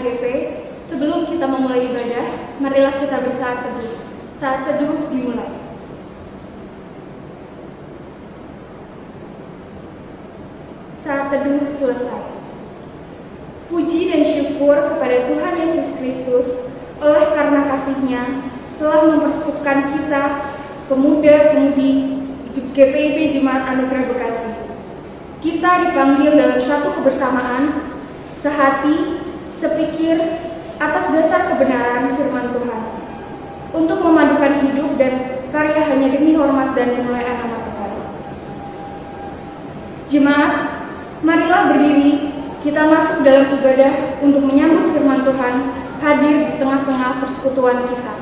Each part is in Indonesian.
HGP, sebelum kita memulai ibadah, marilah kita bersaat teduh. Saat teduh dimulai. Saat teduh selesai. Puji dan syukur kepada Tuhan Yesus Kristus, oleh karena kasih-Nya telah mempersatukan kita, pemuda-pemudi GPIB Jemaat Anugerah Bekasi. Kita dipanggil dalam satu kebersamaan, sehati, sepikir, atas dasar kebenaran firman Tuhan, untuk memadukan hidup dan karya hanya demi hormat dan kemuliaan nama Tuhan. Jemaat, marilah berdiri, kita masuk dalam ibadah untuk menyambut firman Tuhan hadir di tengah-tengah persekutuan kita.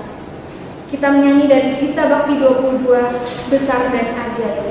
Kita menyanyi dari Gita Bakti 22, Besar dan Ajaib.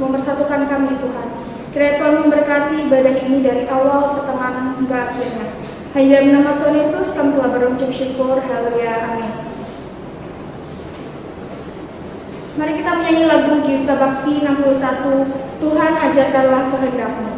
Mempersatukan kami Tuhan. Kiranya Tuhan memberkati ibadah ini dari awal, pertengahan, hingga akhirnya. Hanya dalam nama Tuhan Yesus kami telah berucap syukur. Haleluya, amin. Mari kita menyanyi lagu Gita Bakti 61, Tuhan ajarkanlah kehendak-Mu.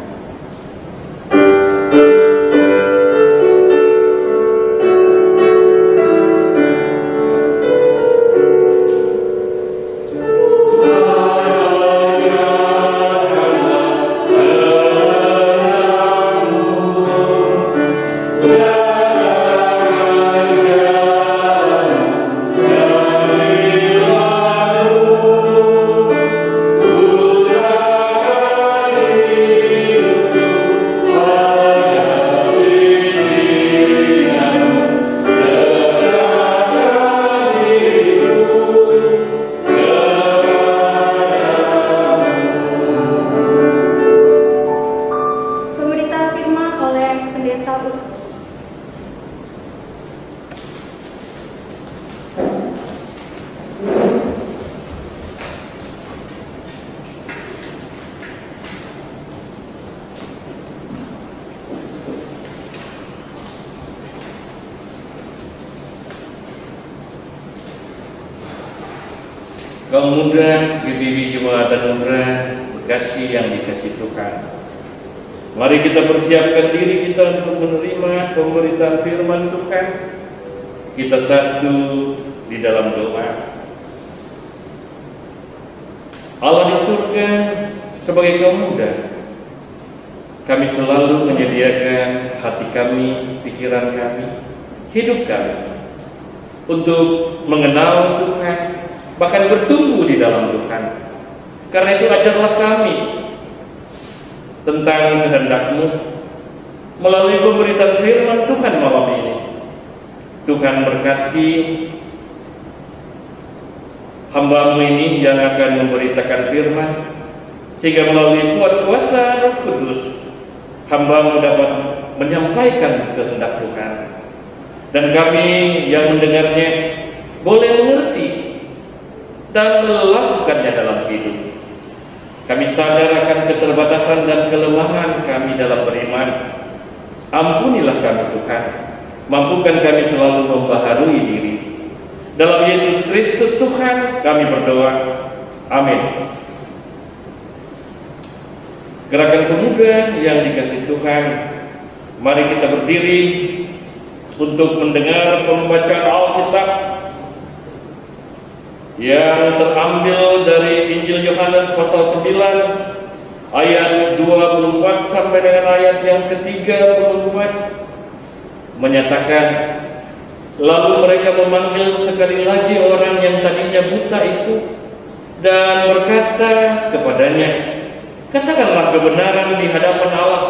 Kaum muda GPIB Jemaat Anugerah Bekasi yang dikasih Tuhan, mari kita persiapkan diri kita untuk menerima pemberitaan firman Tuhan. Kita satu di dalam doa. Allah di surga, sebagai kaum muda, kami selalu menyediakan hati kami, pikiran kami, hidup kami untuk mengenal Tuhan, bahkan bertumbuh di dalam Tuhan. Karena itu ajarlah kami tentang kehendak-Mu melalui pemberitaan firman Tuhan malam ini. Tuhan berkati hamba-Mu ini yang akan memberitakan firman, sehingga melalui kuat kuasa Roh Kudus hamba-Mu dapat menyampaikan kehendak Tuhan, dan kami yang mendengarnya boleh mengerti dan melakukannya dalam hidup. Kami sadar akan keterbatasan dan kelemahan kami dalam beriman. Ampunilah kami Tuhan, mampukan kami selalu membaharui diri. Dalam Yesus Kristus Tuhan kami berdoa. Amin. Gerakan pemuda yang dikasihi Tuhan, mari kita berdiri untuk mendengar pembacaan Alkitab yang terambil dari Injil Yohanes pasal 9 ayat 24 sampai dengan ayat yang ke-34, menyatakan, lalu mereka memanggil sekali lagi orang yang tadinya buta itu dan berkata kepadanya, katakanlah kebenaran di hadapan Allah.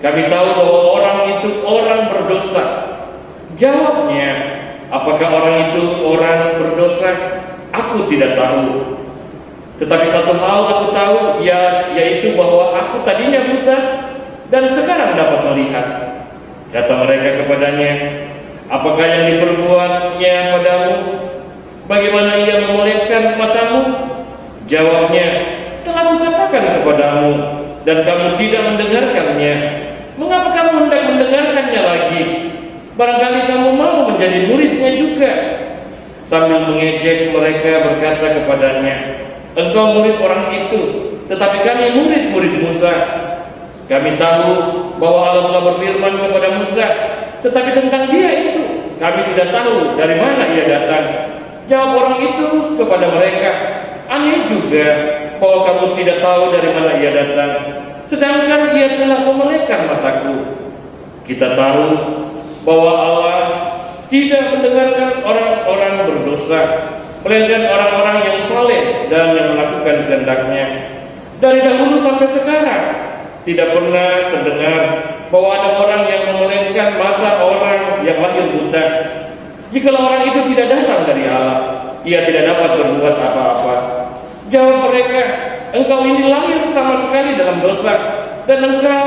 Kami tahu bahwa orang itu orang berdosa. Jawabnya, apakah orang itu orang berdosa? Aku tidak tahu. Tetapi satu hal aku tahu, yaitu bahwa aku tadinya buta dan sekarang dapat melihat. Kata mereka kepadanya, apakah yang diperbuatnya padamu? Bagaimana ia memelihara matamu? Jawabnya, telah kukatakan kepadamu dan kamu tidak mendengarkannya. Mengapa kamu hendak mendengarkannya lagi? Barangkali kamu mau menjadi muridnya juga. Sambil mengejek mereka berkata kepadanya, engkau murid orang itu, tetapi kami murid-murid Musa. Kami tahu bahwa Allah telah berfirman kepada Musa, tetapi tentang dia itu kami tidak tahu dari mana ia datang. Jawab orang itu kepada mereka, aneh juga bahwa kamu tidak tahu dari mana ia datang, sedangkan ia telah memelihara mataku. Kita tahu bahwa Allah tidak mendengarkan orang-orang berdosa, melainkan orang-orang yang saleh dan yang melakukan kehendak-Nya. Dari dahulu sampai sekarang tidak pernah terdengar bahwa ada orang yang memelihara mata orang yang lahir buta. Jikalau orang itu tidak datang dari Allah, ia tidak dapat berbuat apa-apa. Jawab mereka, engkau ini lahir sama sekali dalam dosa, dan engkau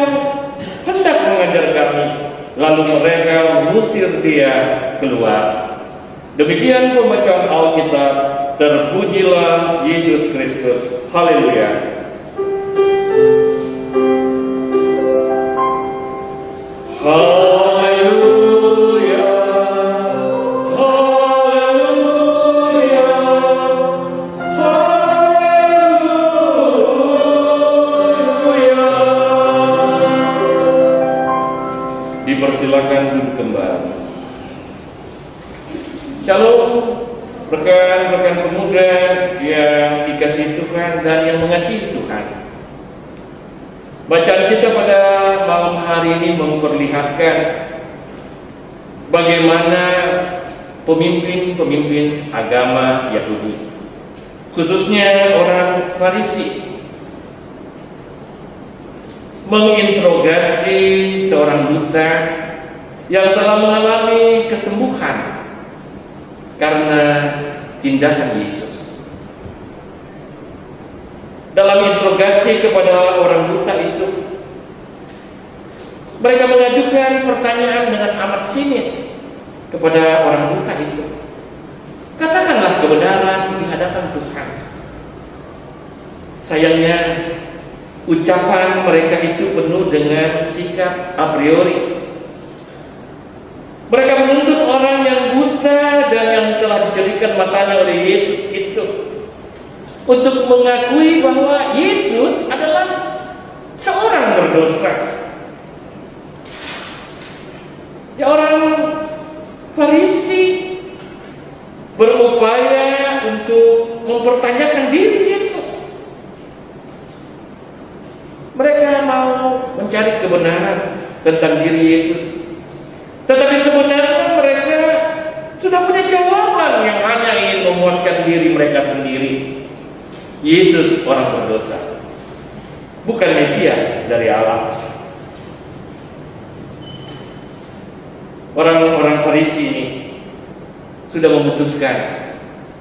hendak mengajar kami. Lalu mereka mengusir dia keluar. Demikian pembacaan Alkitab. Terpujilah Yesus Kristus. Haleluya. Haleluya. Haleluya. Haleluya. Dipersilakan duduk kembali. Shalom, rekan-rekan pemuda yang dikasihi Tuhan dan yang mengasihi Tuhan. Bacaan kita pada malam hari ini memperlihatkan bagaimana pemimpin-pemimpin agama Yahudi, khususnya orang Farisi, menginterogasi seorang buta yang telah mengalami kesembuhan karena tindakan Yesus. Dalam interogasi kepada orang buta itu, mereka mengajukan pertanyaan dengan amat sinis kepada orang buta itu. Katakanlah kebenaran di hadapan Tuhan. Sayangnya, ucapan mereka itu penuh dengan sikap a priori. Mereka menuntut orang yang buta dan yang telah dijerikan matanya oleh Yesus itu untuk mengakui bahwa Yesus adalah seorang berdosa. Ya, orang Farisi berupaya untuk mempertanyakan diri Yesus. Mereka mau mencari kebenaran tentang diri Yesus. Tetapi sebenarnya mereka sudah punya jawaban yang hanya ingin memuaskan diri mereka sendiri. Yesus orang berdosa, bukan Mesias dari Allah. Orang-orang Farisi ini sudah memutuskan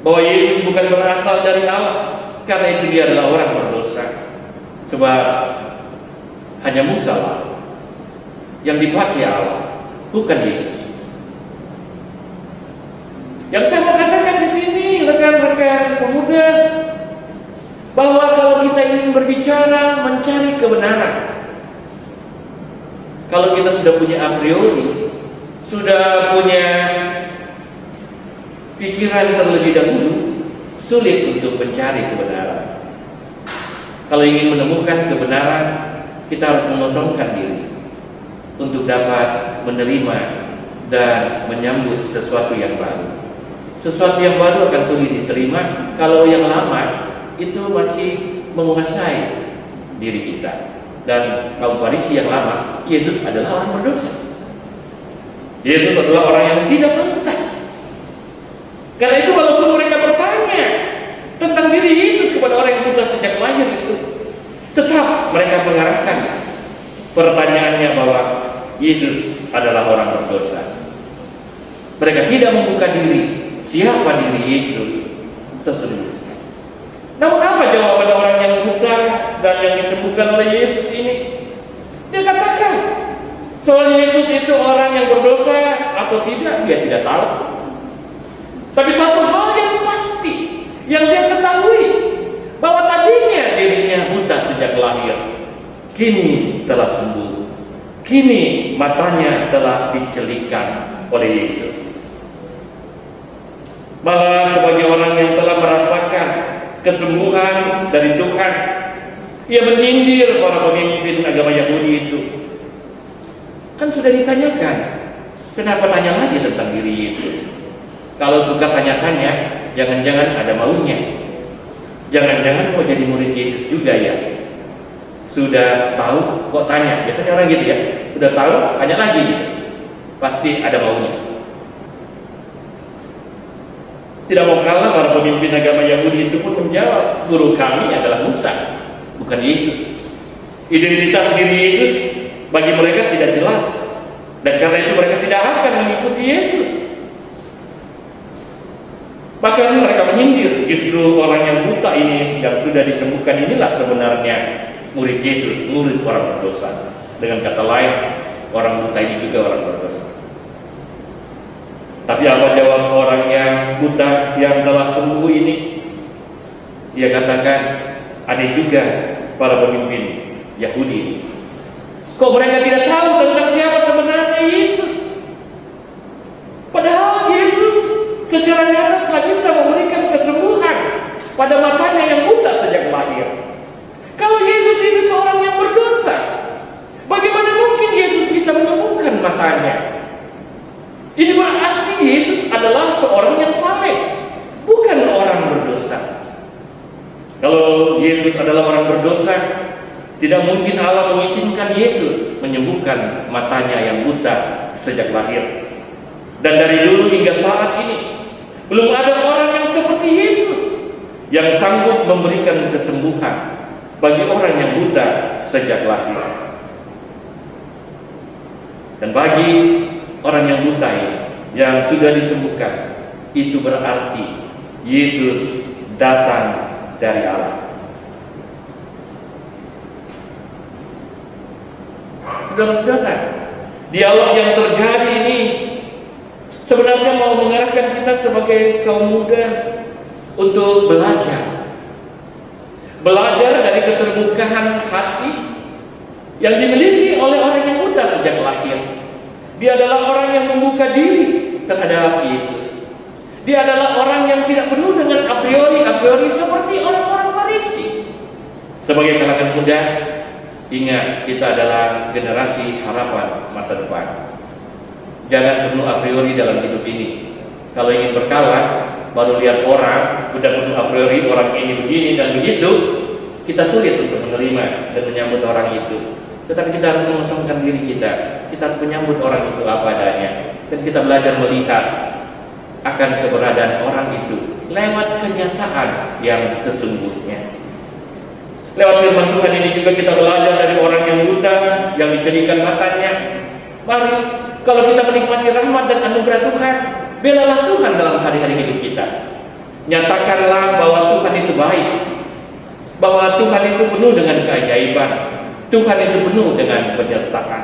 bahwa Yesus bukan berasal dari Allah, karena itu dia adalah orang berdosa. Sebab hanya Musa lah yang dipakai Allah, bukan Yesus. Yang saya mau katakan di sini, rekan rekan-rekan pemuda, bahwa kalau kita ingin berbicara mencari kebenaran, kalau kita sudah punya a priori, sudah punya pikiran terlebih dahulu, sulit untuk mencari kebenaran. Kalau ingin menemukan kebenaran, kita harus mengosongkan diri untuk dapat menerima dan menyambut sesuatu yang baru. Sesuatu yang baru akan sulit diterima kalau yang lama itu masih menguasai diri kita. Dan kaum Farisi yang lama, Yesus adalah orang berdosa. Yesus adalah orang yang tidak pantas. Karena itu walaupun mereka bertanya tentang diri Yesus kepada orang yang buta sejak lahir itu, tetap mereka mengarahkan pertanyaannya bahwa Yesus adalah orang berdosa. Mereka tidak membuka diri siapa diri Yesus sesungguhnya. Namun apa jawaban orang yang buta dan yang disembuhkan oleh Yesus ini? Dia katakan, soal Yesus itu orang yang berdosa atau tidak, dia tidak tahu. Tapi satu hal yang pasti, yang dia ketahui, bahwa tadinya dirinya buta sejak lahir, kini telah sembuh. Kini matanya telah dicelikan oleh Yesus. Malah sebagai orang yang telah merasakan kesembuhan dari Tuhan, ia menyindir para pemimpin agama Yahudi itu. Kan sudah ditanyakan, kenapa tanya lagi tentang diri Yesus? Kalau suka tanya-tanya, jangan-jangan ada maunya. Jangan-jangan mau jadi murid Yesus juga ya. Sudah tahu kok tanya. Biasanya orang gitu ya. Sudah tahu, tanya lagi gitu. Pasti ada maunya. Tidak mau kalah para pemimpin agama Yahudi itu pun menjawab, guru kami adalah Musa, bukan Yesus. Identitas diri Yesus bagi mereka tidak jelas. Dan karena itu mereka tidak akan mengikuti Yesus. Bahkan mereka menyindir, justru orang yang buta ini yang sudah disembuhkan inilah sebenarnya murid Yesus, murid orang berdosa. Dengan kata lain, orang buta ini juga orang berdosa. Tapi apa jawab orang yang buta yang telah sembuh ini? Ia katakan, ada juga para pemimpin Yahudi. Kok mereka tidak tahu tentang siapa sebenarnya Yesus? Padahal Yesus secara nyata telah bisa memberikan kesembuhan pada matanya yang buta sejak lahir. Kalau Yesus ini seorang yang berdosa, bagaimana mungkin Yesus bisa menyembuhkan matanya? Ini berarti Yesus adalah seorang yang saleh, bukan orang berdosa. Kalau Yesus adalah orang berdosa, tidak mungkin Allah mengizinkan Yesus menyembuhkan matanya yang buta sejak lahir. Dan dari dulu hingga saat ini, belum ada orang yang seperti Yesus yang sanggup memberikan kesembuhan bagi orang yang buta sejak lahir. Dan bagi orang yang buta ini, yang sudah disembuhkan, itu berarti Yesus datang dari Allah. Saudara-saudara, dialog yang terjadi ini sebenarnya mau mengarahkan kita sebagai kaum muda untuk belajar dari keterbukaan hati yang dimiliki oleh orang yang buta sejak lahir. Dia adalah orang yang membuka diri terhadap Yesus. Dia adalah orang yang tidak penuh dengan a priori seperti orang-orang Farisi. Sebagai kalangan muda, ingat, kita adalah generasi harapan masa depan. Jangan penuh a priori dalam hidup ini. Kalau ingin berkawan, baru lihat orang, sudah penuh a priori, orang ini begini dan begitu, kita sulit untuk menerima dan menyambut orang itu. Tetapi kita harus mengosongkan diri kita. Kita harus menyambut orang itu apa adanya. Dan kita belajar melihat akan keberadaan orang itu lewat kenyataan yang sesungguhnya. Lewat firman Tuhan ini juga kita belajar dari orang yang buta, yang dicerikan matanya. Mari, kalau kita menikmati rahmat dan anugerah Tuhan, belalah Tuhan dalam hari-hari hidup kita. Nyatakanlah bahwa Tuhan itu baik, bahwa Tuhan itu penuh dengan keajaiban, Tuhan itu penuh dengan penyertaan.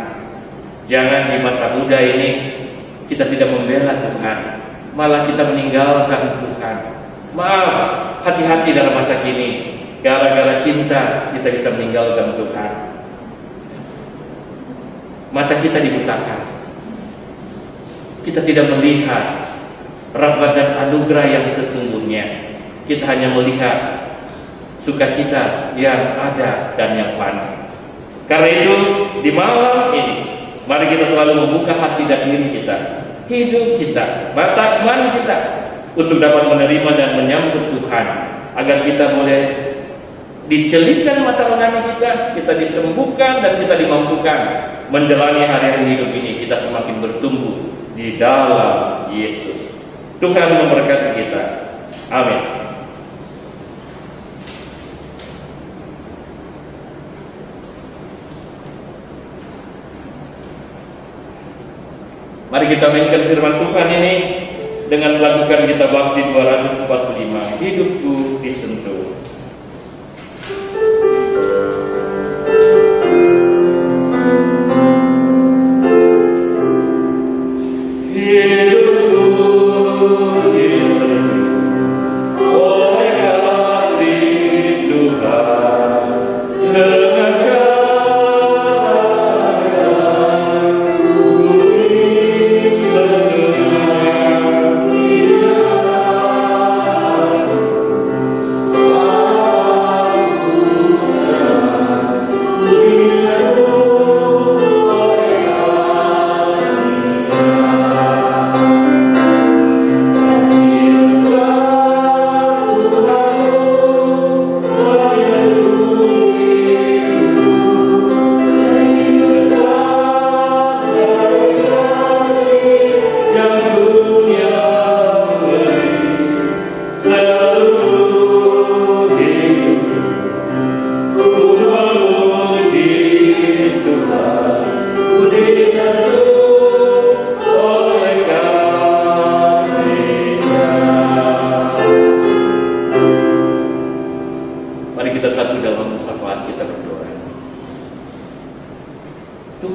Jangan di masa muda ini kita tidak membela Tuhan, malah kita meninggalkan Tuhan. Maaf, hati-hati dalam masa kini. Gara-gara cinta kita bisa meninggalkan Tuhan. Mata kita dibutakan. Kita tidak melihat rahmat dan anugerah yang sesungguhnya. Kita hanya melihat sukacita yang ada dan yang fana. Karena itu, di malam ini, mari kita selalu membuka hati dan diri kita, hidup kita, mata iman kita, untuk dapat menerima dan menyambut Tuhan, agar kita boleh dicelitkan mata rohani kita disembuhkan dan kita dimampukan menjalani hari-hari hidup ini. Kita semakin bertumbuh di dalam Yesus. Tuhan memberkati kita. Amin. Mari kita mainkan firman Tuhan ini dengan melakukan kita bakti 245. Hidupku disentuh.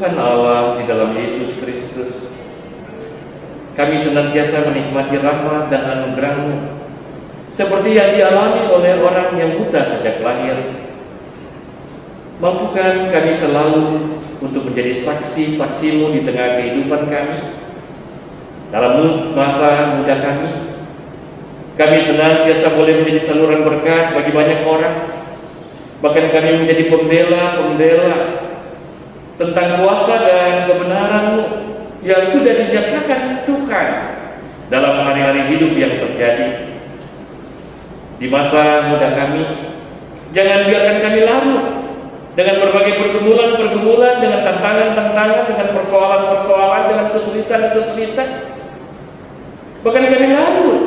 Tuhan Allah di dalam Yesus Kristus, kami senantiasa menikmati rahmat dan anugerah-Mu seperti yang dialami oleh orang yang buta sejak lahir. Mampukan kami selalu untuk menjadi saksi-saksi-Mu di tengah kehidupan kami. Dalam masa muda kami senantiasa boleh menjadi saluran berkat bagi banyak orang. Bahkan kami menjadi pembela-pembela tentang kuasa dan kebenaran-Mu yang sudah dinyatakan Tuhan dalam hari-hari hidup yang terjadi. Di masa muda kami, jangan biarkan kami larut dengan berbagai pergumulan-pergumulan, dengan tantangan-tantangan, dengan persoalan-persoalan, dengan kesulitan-kesulitan. Bahkan kami larut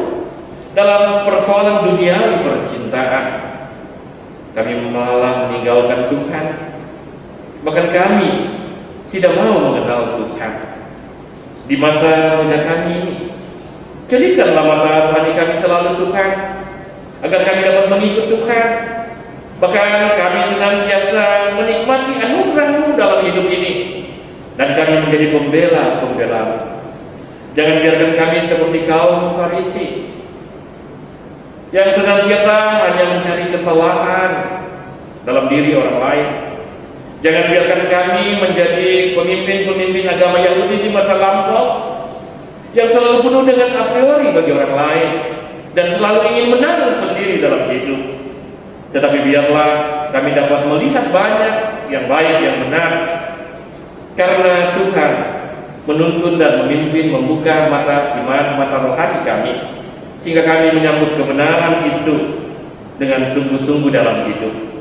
dalam persoalan duniawi percintaan. Kami malah meninggalkan Tuhan. Bahkan kami tidak mau mengenal Tuhan. Di masa muda kami, jadikanlah mata rohani kami selalu Tuhan, agar kami dapat mengikut Tuhan. Bahkan kami senantiasa menikmati anugerah-Mu dalam hidup ini, dan kami menjadi pembela-pembela-Mu. Jangan biarkan kami seperti kaum Farisi yang senantiasa hanya mencari kesalahan dalam diri orang lain. Jangan biarkan kami menjadi pemimpin-pemimpin agama Yahudi di masa lampau yang selalu penuh dengan a priori bagi orang lain dan selalu ingin menang sendiri dalam hidup. Tetapi biarlah kami dapat melihat banyak yang baik, yang benar, karena Tuhan menuntun dan memimpin, membuka mata iman, mata rohani kami, sehingga kami menyambut kebenaran itu dengan sungguh-sungguh dalam hidup.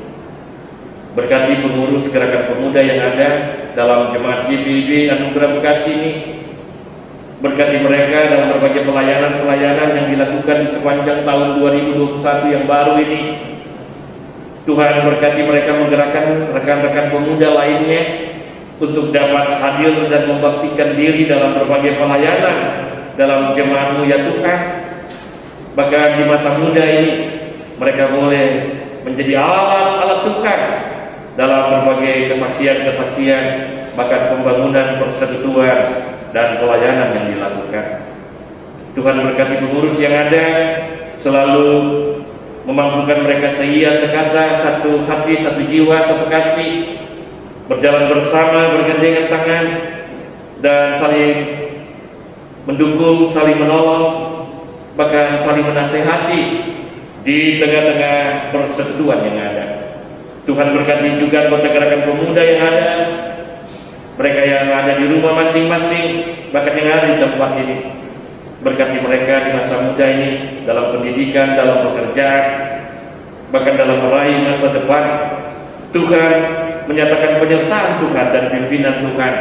Berkati pengurus gerakan pemuda yang ada dalam Jemaat GBIB Anugerah Bekasi ini. Berkati mereka dalam berbagai pelayanan-pelayanan yang dilakukan di sepanjang tahun 2021 yang baru ini. Tuhan berkati mereka menggerakkan rekan-rekan pemuda lainnya untuk dapat hadir dan membaktikan diri dalam berbagai pelayanan dalam jemaat-Mu ya Tuhan. Bahkan di masa muda ini mereka boleh menjadi alat-alat Tuhan dalam berbagai kesaksian-kesaksian, bahkan pembangunan, persekutuan, dan pelayanan yang dilakukan. Tuhan berkati pengurus yang ada, selalu memampukan mereka seia sekata, satu hati, satu jiwa, satu kasih, berjalan bersama, bergandengan tangan, dan saling mendukung, saling menolong, bahkan saling menasehati di tengah-tengah persekutuan yang ada. Tuhan berkati juga anggota gerakan pemuda yang ada, mereka yang ada di rumah masing-masing, bahkan yang ada di tempat ini. Berkati mereka di masa muda ini, dalam pendidikan, dalam pekerjaan, bahkan dalam meraih masa depan. Tuhan menyatakan penyertaan Tuhan dan pimpinan Tuhan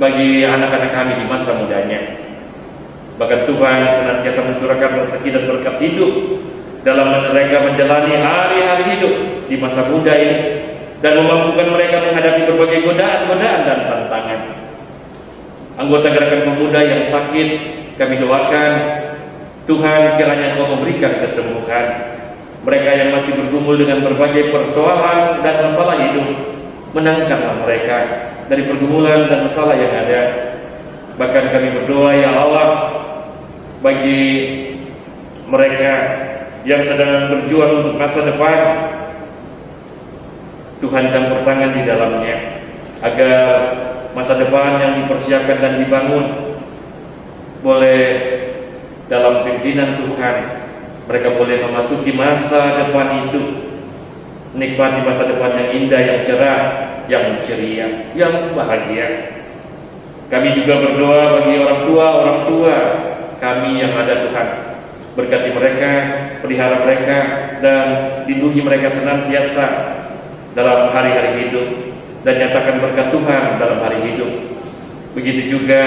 bagi anak-anak kami di masa mudanya. Bahkan Tuhan senantiasa mencurahkan rezeki dan berkat hidup dalam mereka menjalani hari-hari hidup di masa muda ini, dan memampukan mereka menghadapi berbagai godaan-godaan dan tantangan. Anggota gerakan pemuda yang sakit, kami doakan Tuhan kiranya Engkau memberikan kesembuhan. Mereka yang masih bergumul dengan berbagai persoalan dan masalah hidup, menangkanlah mereka dari pergumulan dan masalah yang ada. Bahkan kami berdoa, ya Allah, bagi mereka yang sedang berjuang untuk masa depan, Tuhan campur tangan di dalamnya, agar masa depan yang dipersiapkan dan dibangun boleh dalam pimpinan Tuhan, mereka boleh memasuki masa depan itu, nikmati masa depan yang indah, yang cerah, yang ceria, yang bahagia. Kami juga berdoa bagi orang tua kami yang ada, Tuhan. Berkati mereka, pelihara mereka, dan lindungi mereka senantiasa dalam hari-hari hidup, dan nyatakan berkat Tuhan dalam hari hidup. Begitu juga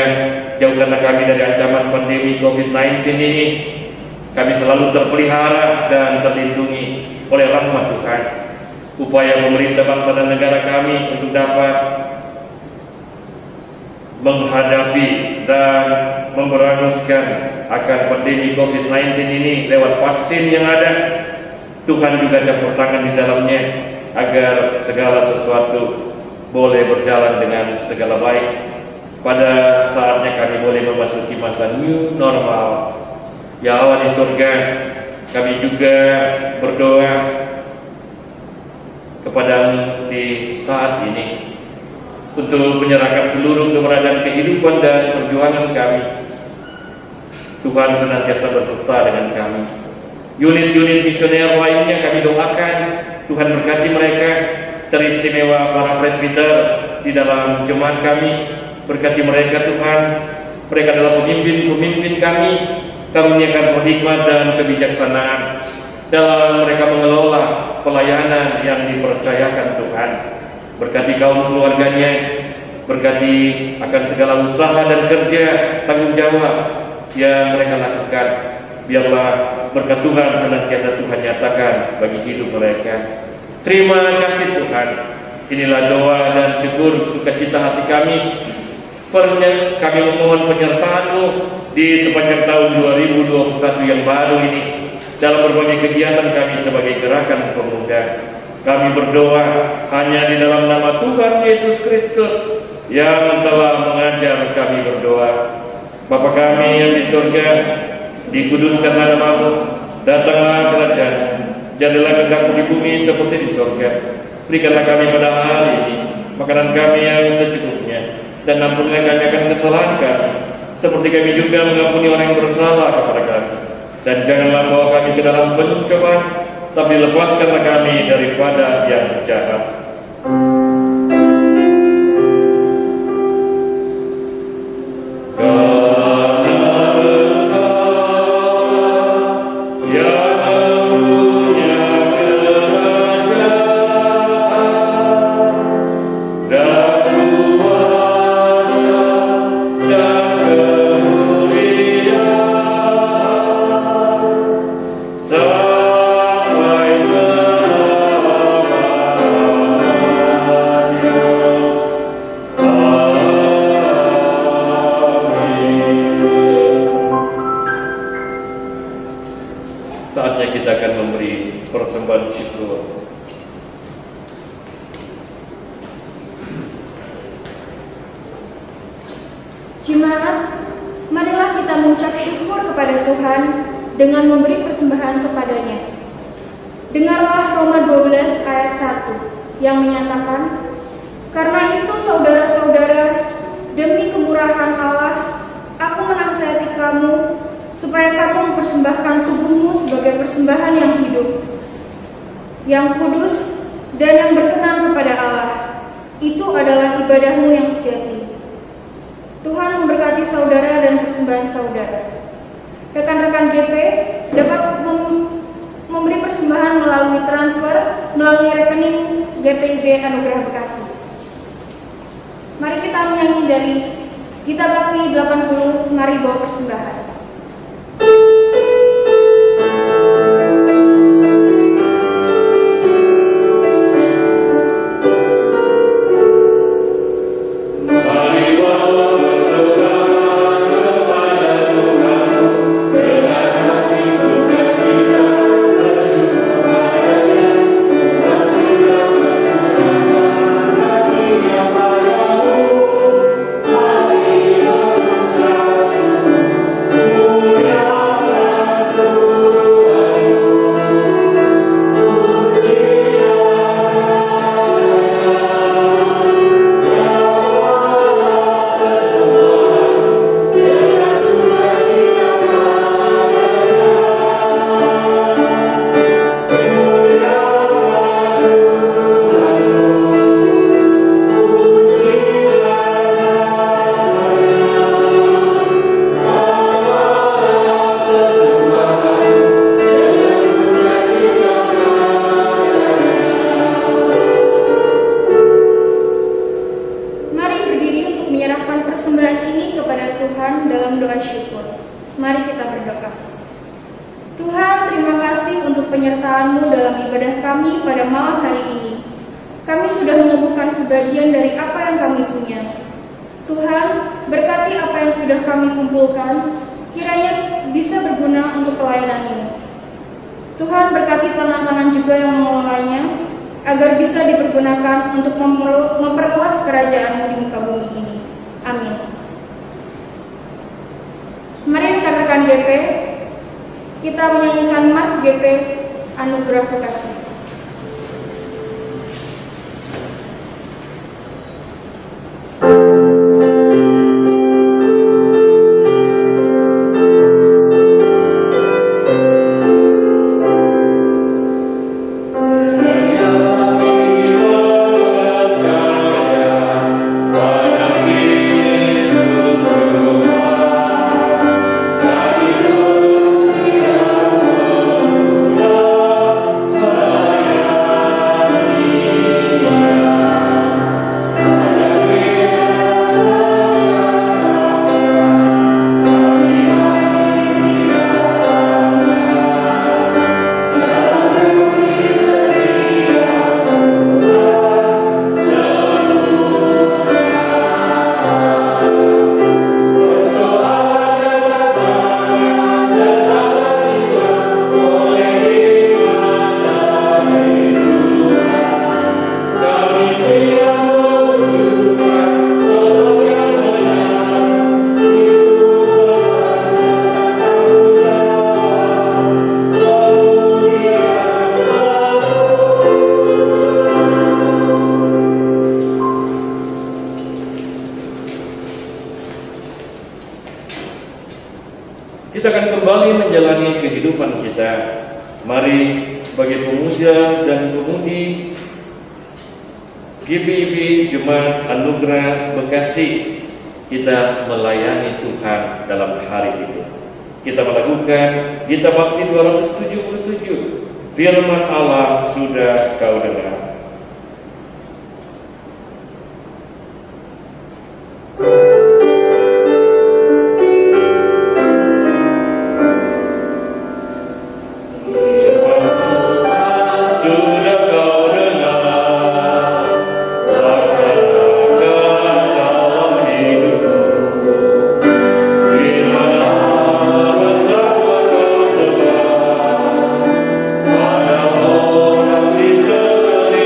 jauhkanlah kami dari ancaman pandemi COVID-19 ini. Kami selalu terpelihara dan terlindungi oleh rahmat Tuhan. Upaya pemerintah bangsa dan negara kami untuk dapat menghadapi dan memberanguskan akan pandemi COVID-19 ini lewat vaksin yang ada, Tuhan juga campur tangan di dalamnya, agar segala sesuatu boleh berjalan dengan segala baik. Pada saatnya kami boleh memasuki masa new normal. Ya Allah di surga, kami juga berdoa kepadamu di saat ini untuk menyerahkan seluruh keberadaan kehidupan dan perjuangan kami. Tuhan senantiasa beserta dengan kami. Unit-unit misioner lainnya kami doakan, Tuhan berkati mereka, teristimewa para presbiter di dalam jemaat kami. Berkati mereka Tuhan, mereka adalah pemimpin-pemimpin kami. Karuniakan hikmat dan kebijaksanaan dalam mereka mengelola pelayanan yang dipercayakan Tuhan. Berkati kaum keluarganya, berkati akan segala usaha dan kerja tanggung jawab yang mereka lakukan. Biarlah berkat Tuhan senantiasa Tuhan nyatakan bagi hidup mereka. Terima kasih Tuhan. Inilah doa dan syukur sukacita hati kami. Kami memohon penyertaan-Mu di sepanjang tahun 2021 yang baru ini dalam berbagai kegiatan kami sebagai gerakan pemuda. Kami berdoa hanya di dalam nama Tuhan Yesus Kristus yang telah mengajar kami berdoa. Bapa kami yang di surga, dikuduskanlah nama-Mu, datanglah kerajaan-Mu, jadilah kehendak-Mu di bumi seperti di surga. Berikanlah kami pada hari ini makanan kami yang secukupnya, dan ampunilah kami akan kesalahan kami, seperti kami juga mengampuni orang yang bersalah kepada kami. Dan janganlah bawa kami ke dalam pencobaan, tapi lepaskanlah kami daripada yang jahat. Saatnya kita akan memberi persembahan syukur. Jemaat, marilah kita mengucap syukur kepada Tuhan dengan memberi persembahan kepadanya. Dengarlah Roma 12 ayat 1 yang menyatakan, "Karena itu saudara-saudara, demi kemurahan Allah, aku menasihati kamu supaya kamu mempersembahkan tubuhmu sebagai persembahan yang hidup, yang kudus, dan yang berkenan kepada Allah. Itu adalah ibadahmu yang sejati." Tuhan memberkati saudara dan persembahan saudara. Rekan-rekan GP dapat memberi persembahan melalui transfer melalui rekening GPIB Anugerah Bekasi. Mari kita menyanyi dari Gita Bakti 80, mari bawa persembahan. Kita akan kembali menjalani kehidupan kita. Mari sebagai pemuda dan pemudi GPIB Jemaat Anugerah Bekasi, kita melayani Tuhan dalam hari itu. Kita melakukan Gita Bakti 277. Firman Allah sudah kau dengar. Di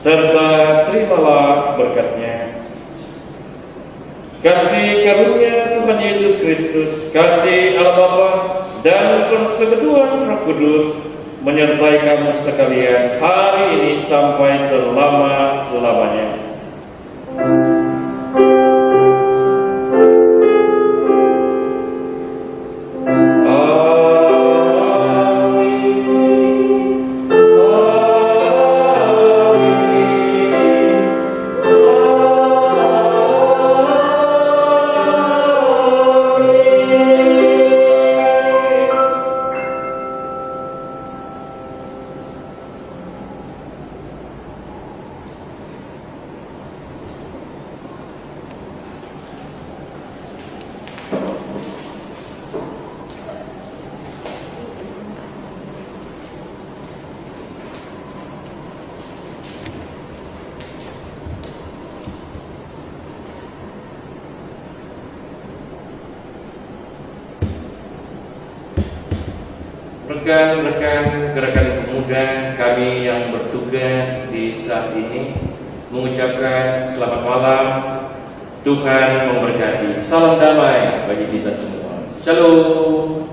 serta terimalah berkat-Nya. Kasih karunia Tuhan Yesus Kristus, kasih Allah Bapa dan persekutuan Roh Kudus menyertai kamu sekalian hari ini sampai selama-lamanya. Rekan-rekan gerakan pemuda kami yang bertugas di saat ini mengucapkan selamat malam. Tuhan memberkati. Salam damai bagi kita semua. Shalom.